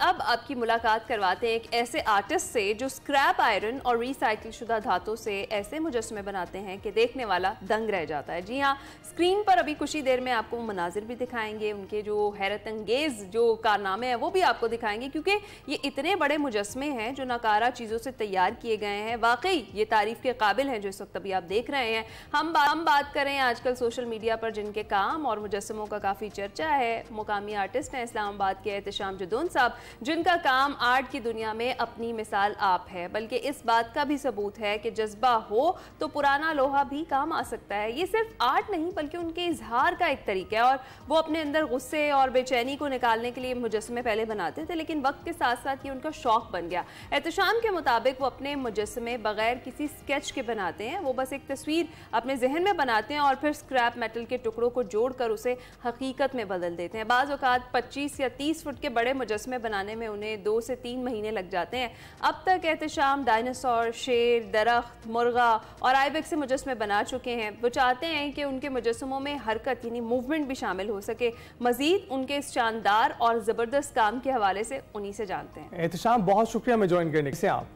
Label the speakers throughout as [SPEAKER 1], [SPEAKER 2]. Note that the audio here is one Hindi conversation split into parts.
[SPEAKER 1] अब आपकी मुलाकात करवाते हैं एक ऐसे आर्टिस्ट से जो स्क्रैप आयरन और रिसाइकिल शुदा धातु से ऐसे मुजस्समे बनाते हैं कि देखने वाला दंग रह जाता है। जी हाँ, स्क्रीन पर अभी कुछ ही देर में आपको मनाजिर भी दिखाएंगे, उनके जो हैरत अंगेज जो कारनामे हैं वो भी आपको दिखाएंगे, क्योंकि ये इतने बड़े मुजस्समे हैं जो नकारा चीज़ों से तैयार किए गए हैं। वाकई ये तारीफ़ के काबिल हैं जो इस वक्त अभी आप देख रहे हैं। हम बात करें आजकल सोशल मीडिया पर जिनके काम और मुजस्समों का काफ़ी चर्चा है, मुकामी आर्टिस्ट हैं इस्लामाबाद के एहतशाम जुदून साहब, जिनका काम आर्ट की दुनिया में अपनी मिसाल आप है। बल्कि इस बात का भी सबूत है कि जज्बा हो तो पुराना लोहा भी काम आ सकता है। ये सिर्फ आर्ट नहीं बल्कि उनके इजहार का एक तरीका है, और वो अपने अंदर गुस्से और बेचैनी को निकालने के लिए मुजस्समे पहले बनाते थे, लेकिन वक्त के साथ साथ ये उनका शौक बन गया। एहतशाम के मुताबिक वो अपने मुजस्समे बगैर किसी स्केच के बनाते हैं। वो बस एक तस्वीर अपने जहन में बनाते हैं और फिर स्क्रैप मेटल के टुकड़ों को जोड़कर उसे हकीकत में बदल देते हैं। बाज़ औक़ात 25 या 30 फुट के बड़े मुजस्समे बनाने में उन्हें 2 से 3 महीने लग जाते हैं। अब तक एहतशाम डायनासोर, शेर, दरख्त, मुर्गा और आइबेक्स से मुजस्समे बना चुके हैं। वो चाहते हैं कि उनके मुजस्समों में हरकत यानी मूवमेंट भी शामिल हो सके। मजीद उनके इस शानदार और ज़बरदस्त काम के हवाले से उन्हीं से जानते हैं।
[SPEAKER 2] एहतशाम, बहुत शुक्रिया हमें ज्वाइन करने से। आप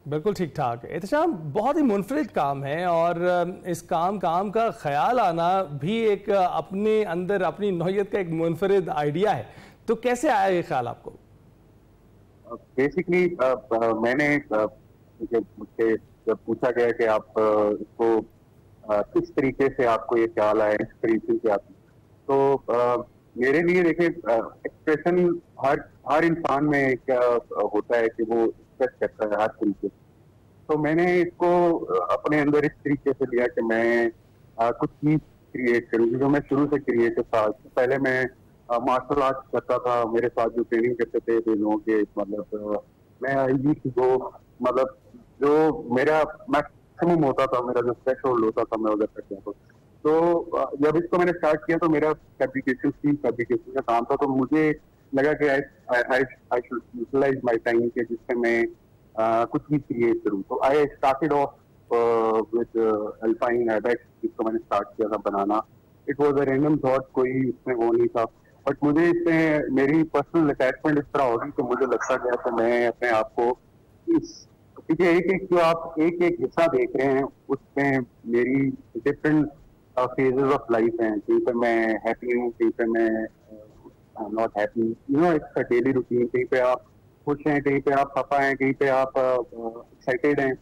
[SPEAKER 2] बिल्कुल ठीक ठाक। एहतशाम, बहुत ही मुनफरिद काम है और इस काम का ख्याल आना भी एक अपने अंदर अपनी नौयत का एक मुनफरिद आइडिया है। तो कैसे आया ये ख्याल आपको?
[SPEAKER 3] बेसिकली मैंने मुझसे जब पूछा गया कि आप इसको किस तरीके से आपको ये ख्याल आया, इस तरीके से आप, तो मेरे लिए देखिए एक्सप्रेशन हर इंसान में एक होता है कि वो एक्सप्रेस करता है हर तरीके से। तो मैंने इसको अपने अंदर इस तरीके से लिया कि मैं कुछ चीज क्रिएट करूँ जो मैं शुरू से क्रिएटिव था। पहले मैं मार्शल आर्ट करता था, मेरे साथ जो ट्रेनिंग करते थे लोगों के, मतलब मैं मतलब जो मेरा मैक्सिमम होता था, मेरा जो थ्रेशोल्ड होता था, मैं उधर तक गया। तो जब इसको मैंने स्टार्ट किया तो मेरा फैब्रिकेशन का काम था। तो मुझे लगा कि I should utilize my time के जिससे मैं कुछ भी क्रिएट करूँ। तो I started off with alpine ibex, जिसको मैंने स्टार्ट किया था बनाना। It was a random thought, कोई इसमें वो नहीं था, बट मुझे इसमें मेरी पर्सनल अटैचमेंट इस तरह होगी तो मुझे लगता गया कि मैं अपने आप को इस, क्योंकि एक जो आप एक हिस्सा देख रहे हैं उसमें मेरी डिफरेंट फेजेस ऑफ लाइफ हैं। कहीं पे मैं हैप्पी हूँ, कहीं पे मैं not happy, it's a daily routine. कहीं पे आप खुश हैं, कहीं पे आप खफा हैं, कहीं पे आप एक्साइटेड हैं।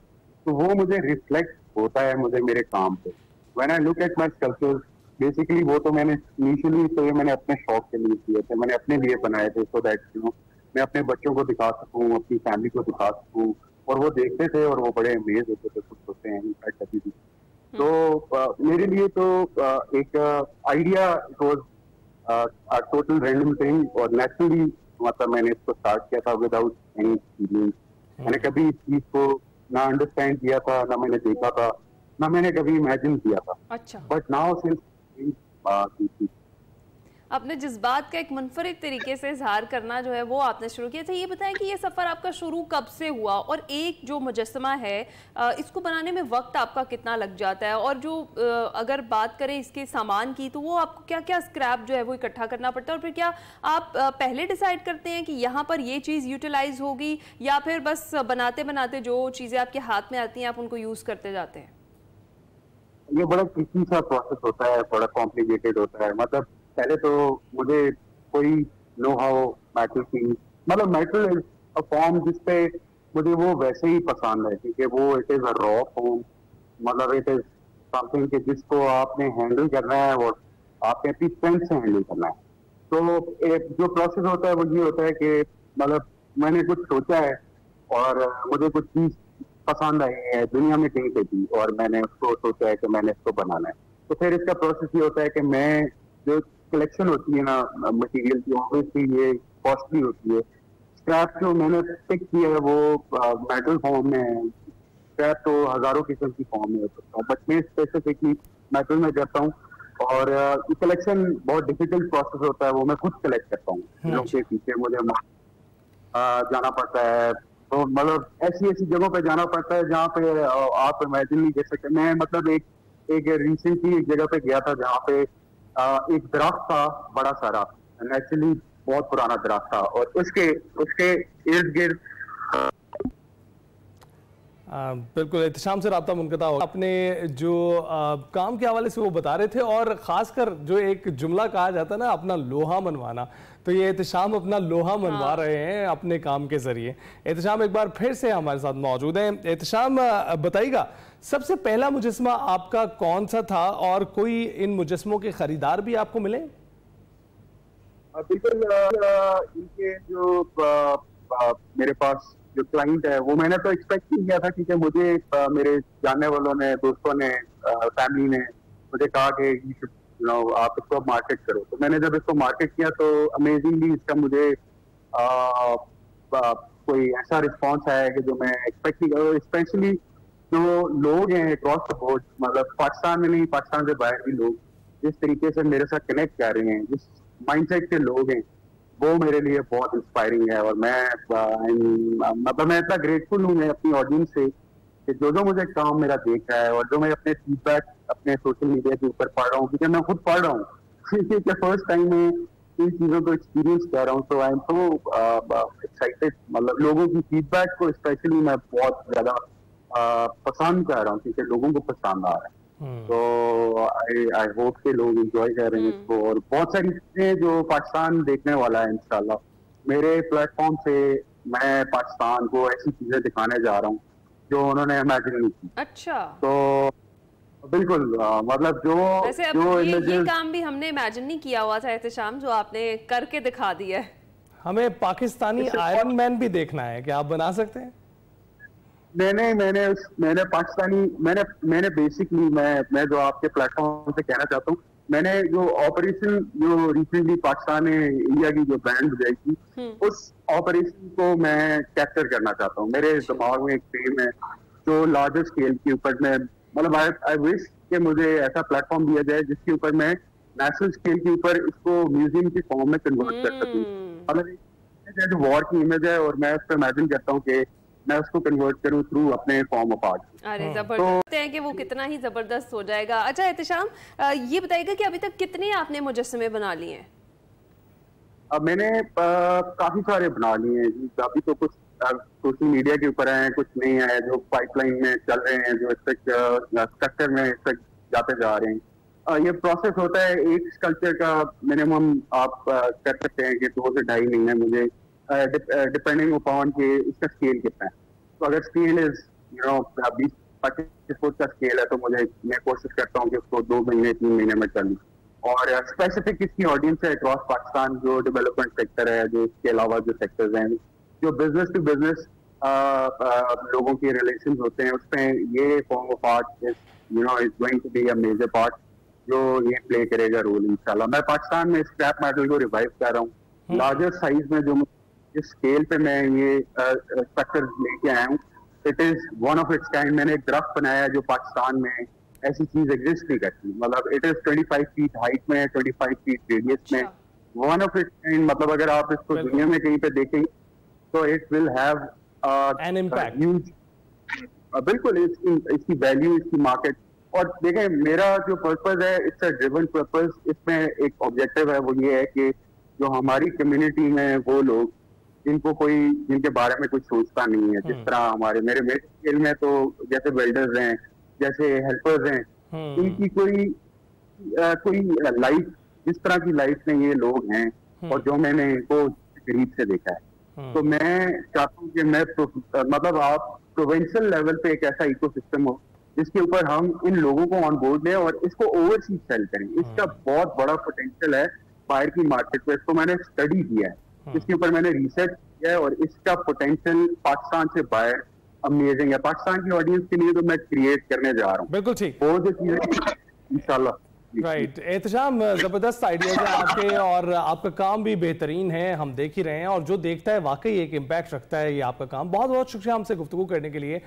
[SPEAKER 3] तो वो मुझे रिफ्लेक्ट होता है मुझे मेरे काम पे। When I look at my sculptures, basically वो तो मैंने इनिशियली तो ये मैंने अपने शौक के लिए किए थे, मैंने अपने लिए बनाए थे, सो दैट मैं अपने बच्चों को दिखा सकूँ, अपनी फैमिली को दिखा सकूँ, और वो देखते थे और वो बड़े अमेज होते थे, खुश होते हैं इनफैक्ट अभी भी। तो मेरे लिए तो एक idea was total random thing, और नेचुरली मतलब मैंने इसको स्टार्ट किया था विदाउट एनी एक्सपीरियंस। मैंने कभी इस चीज को ना अंडरस्टैंड किया था, ना मैंने देखा था, ना मैंने कभी इमेजिन किया था।
[SPEAKER 1] अच्छा।
[SPEAKER 3] बट नाउ सिंस
[SPEAKER 1] अपने जज्बात का एक मुनफरिद तरीके से इजहार करना जो है वो आपने शुरू किया था। ये बताएं कि ये सफ़र आपका शुरू कब से हुआ, और एक जो मुजस्समा है इसको बनाने में वक्त आपका कितना लग जाता है, और जो अगर बात करें इसके सामान की तो वो आपको क्या क्या स्क्रैप जो है वो इकट्ठा करना पड़ता है, और फिर क्या आप पहले डिसाइड करते हैं कि यहाँ पर ये चीज़ यूटिलाइज होगी, या फिर बस बनाते बनाते जो चीज़ें आपके हाथ में आती हैं आप उनको यूज़ करते जाते हैं?
[SPEAKER 3] ये बड़ा ट्रिकी सा प्रोसेस होता है, बड़ा कॉम्प्लिकेटेड होता है। मतलब पहले तो मुझे कोई नो हाउ मेटल की, मतलब मेटल इज अ फॉर्म जिसपे मुझे वो वैसे ही पसंद है, क्योंकि वो it is a raw form, मतलब इट इज समथिंग कि जिसको आपने हैंडल करना है और आपने अपनी स्ट्रेंथ से हैंडल करना है। तो एक जो प्रोसेस होता है वो ये होता है कि मतलब मैंने कुछ सोचा है और मुझे कुछ चीज पसंद आई है दुनिया में कहीं पे भी, और मैंने उसको सोचा है कि मैंने इसको बनाना है। तो फिर इसका प्रोसेस ये होता है कि मैं जो कलेक्शन होती है ना मटेरियल की, ऑब्वियसली ये कॉस्टली होती है। स्क्रैप जो मैंने पिक किया है वो मेटल फॉर्म में है। स्क्रैप तो हजारों किस्म की फॉर्म में हो सकता है, बट मैं स्पेसिफिकली मेटल में करता हूँ। और कलेक्शन बहुत डिफिकल्ट प्रोसेस होता है, वो मैं खुद कलेक्ट करता हूँ। लोग के पीछे मुझे जाना पड़ता है, तो मतलब ऐसी जगहों पे जाना पड़ता है जहाँ पे आप इमेजिन नहीं कर सकते। मैं मतलब एक रिसेंटली एक जगह पे गया था जहाँ पे एक दरख्त था बड़ा सारा, नेचुरली बहुत पुराना दरख्त था और उसके उसके इर्द गिर्द
[SPEAKER 2] बिल्कुल एहतशाम से राब्ता मुनक़ता हो। अपने जो काम के हवाले से वो बता रहे थे और ख़ासकर जो एक जुमला कहा जाता है ना, अपना लोहा मनवाना, तो ये एहतशाम अपना लोहा मनवा रहे हैं अपने काम के ज़रिए। एहतशाम एक बार फिर से हमारे साथ मौजूद हैं। एहतशाम बताइएगा, सबसे पहला मुजस्मा आपका कौन सा था और कोई इन मुजस्मों के ख़रीदार भी आपको मिले?
[SPEAKER 3] बिल्कुल, इनके जो मेरे पास जो क्लाइंट है वो मैंने तो एक्सपेक्ट नहीं किया था, क्योंकि मुझे मेरे जानने वालों ने, दोस्तों ने, फैमिली ने मुझे कहा कि आप इसको मार्केट करो। तो मैंने जब इसको मार्केट किया तो अमेजिंगली इसका मुझे कोई ऐसा रिस्पांस आया है कि जो मैं एक्सपेक्ट नहीं कर। स्पेशली जो लोग हैं अक्रॉस द बोर्ड, मतलब पाकिस्तान में नहीं, पाकिस्तान से बाहर भी लोग जिस तरीके से मेरे साथ कनेक्ट कर रहे हैं, जिस माइंडसेट के लोग हैं, वो मेरे लिए बहुत इंस्पायरिंग है। और मतलब मैं इतना ग्रेटफुल हूँ मैं अपनी ऑडियंस से कि जो मुझे काम मेरा देख रहा है और जो मैं अपने फीडबैक अपने सोशल मीडिया के ऊपर पढ़ रहा हूँ, क्योंकि मैं खुद पढ़ रहा हूँ क्योंकि फर्स्ट टाइम मैं इन चीज़ों को एक्सपीरियंस कर रहा हूँ। तो आई एम सो एक्साइटेड। मतलब लोगों की फीडबैक को स्पेशली मैं बहुत ज़्यादा पसंद कर रहा हूँ, क्योंकि लोगों को पसंद आ रहा है। तो आई होप के लोग एंजॉय कर रहे हैं इसको। और बहुत सारी चीजें जो पाकिस्तान देखने वाला है इंशाल्लाह, मेरे प्लेटफॉर्म से मैं पाकिस्तान को ऐसी चीजें दिखाने जा रहा हूँ जो उन्होंने इमेजिन नहीं की।
[SPEAKER 1] अच्छा,
[SPEAKER 3] तो बिल्कुल मतलब
[SPEAKER 1] वैसे अब ये काम भी हमने इमेजिन नहीं किया हुआ था एहतशाम, जो आपने करके दिखा दिया है।
[SPEAKER 2] हमें पाकिस्तानी आयरन मैन भी देखना है, क्या आप बना सकते हैं?
[SPEAKER 3] मैंने पाकिस्तानी मैंने बेसिकली मैं जो आपके प्लेटफॉर्म से कहना चाहता हूँ, मैंने जो ऑपरेशन जो रिसेंटली पाकिस्तान ने इंडिया की जो बैंड बजाई थी, उस ऑपरेशन को मैं कैप्चर करना चाहता हूँ। मेरे दिमाग में एक ड्रीम है जो लार्जर स्केल के ऊपर मैं, मतलब आई विश कि मुझे ऐसा प्लेटफॉर्म दिया जाए जिसके ऊपर मैं नेशनल स्केल के ऊपर इसको म्यूजियम की फॉर्म में कन्वर्ट कर सकूँ। मतलब जो वॉर की इमेज है और मैं उस पर इमेजिन करता हूँ कि मैं उसको कन्वर्ट करूं थ्रू अपने फॉर्म ऑफ आर्ट।
[SPEAKER 1] अरे जबरदस्त है कि वो कितना ही जबरदस्त हो जाएगा। अच्छा एहतशाम, ये बताइएगा कि अभी तक कितने आपने मुजस्समे बना लिए हैं?
[SPEAKER 3] अब मैंने काफी सारे बना लिए हैं। अभी तो कुछ सोशल मीडिया के ऊपर हैं, कुछ नहीं है जो पाइपलाइन में चल रहे हैं, जो स्ट्रक्चर में जाते जा रहे हैं। ये प्रोसेस होता है, एक स्कल्पचर का मिनिमम आप कर सकते हैं कि 2 से 2.5 महीने, मुझे डिपेंडिंग अपॉन कि इसका स्केल कितना है। तो अगर स्केल इज 20-25 फुट का स्केल है तो मैं कोशिश करता हूँ कि उसको 2 महीने 3 महीने में कर लूँ। और स्पेसिफिक इसकी ऑडियंस है अक्रॉस पाकिस्तान, जो डेवलपमेंट सेक्टर है, जो इसके अलावा जो सेक्टर्स हैं, जो बिजनेस टू बिजनेस लोगों के रिलेशन होते हैं, उसमें ये form of art is going to be a major part जो ये प्ले करेगा रोल इंशाल्लाह। मैं पाकिस्तान में स्क्रैप मेटल को रिवाइव कर रहा हूँ लार्जर साइज में। जो इस स्केल पे मैं ये स्ट्रक्चर लेके आया हूँ, it is one of its kind. मैंने एक दरख्त बनाया जो पाकिस्तान में ऐसी चीज एग्जिस्ट नहीं करती। मतलब इट इज 25 फीट हाइट में, 25 फीट रेडियस में, वन ऑफ इट्स काइंड। मतलब अगर आप इसको दुनिया में कहीं पे देखेंगे तो it will have
[SPEAKER 2] an impact
[SPEAKER 3] huge. बिल्कुल, इसकी वैल्यू, इसकी मार्केट। और देखें, मेरा जो पर्पज है, इट्स अ ड्रिवन पर्पज। इसमें एक ऑब्जेक्टिव है, वो ये है कि जो हमारी कम्युनिटी में वो लोग जिनके बारे में कुछ सोचता नहीं है, जिस तरह मेरे स्केल में तो जैसे वेल्डर्स हैं, जैसे हेल्पर्स हैं, इनकी कोई लाइफ, जिस तरह की लाइफ में ये लोग हैं और जो मैंने इनको करीब से देखा है, तो मैं चाहता हूँ कि मैं मतलब आप प्रोविंशियल लेवल पे एक ऐसा इकोसिस्टम हो जिसके ऊपर हम इन लोगों को ऑन बोर्ड लें और इसको ओवरसीज सेल करें। इसका बहुत बड़ा पोटेंशियल है बाहर की मार्केट पे। इसको मैंने स्टडी किया है, इसके ऊपर मैंने रिसर्च किया है और इसका पोटेंशियल पाकिस्तान से बाहर अमेजिंग है। पाकिस्तान की ऑडियंस के लिए तो मैं क्रिएट करने जा रहा हूँ।
[SPEAKER 2] बिल्कुल ठीक,
[SPEAKER 3] वो जो चीजें इंशाल्लाह।
[SPEAKER 2] राइट एहतशाम, जबरदस्त आइडियाज हैं आपके और आपका काम भी बेहतरीन है, हम देख ही रहे हैं। और जो देखता है वाकई एक इम्पैक्ट रखता है ये आपका काम। बहुत बहुत शुक्रिया हमसे गुफ्तगू करने के लिए।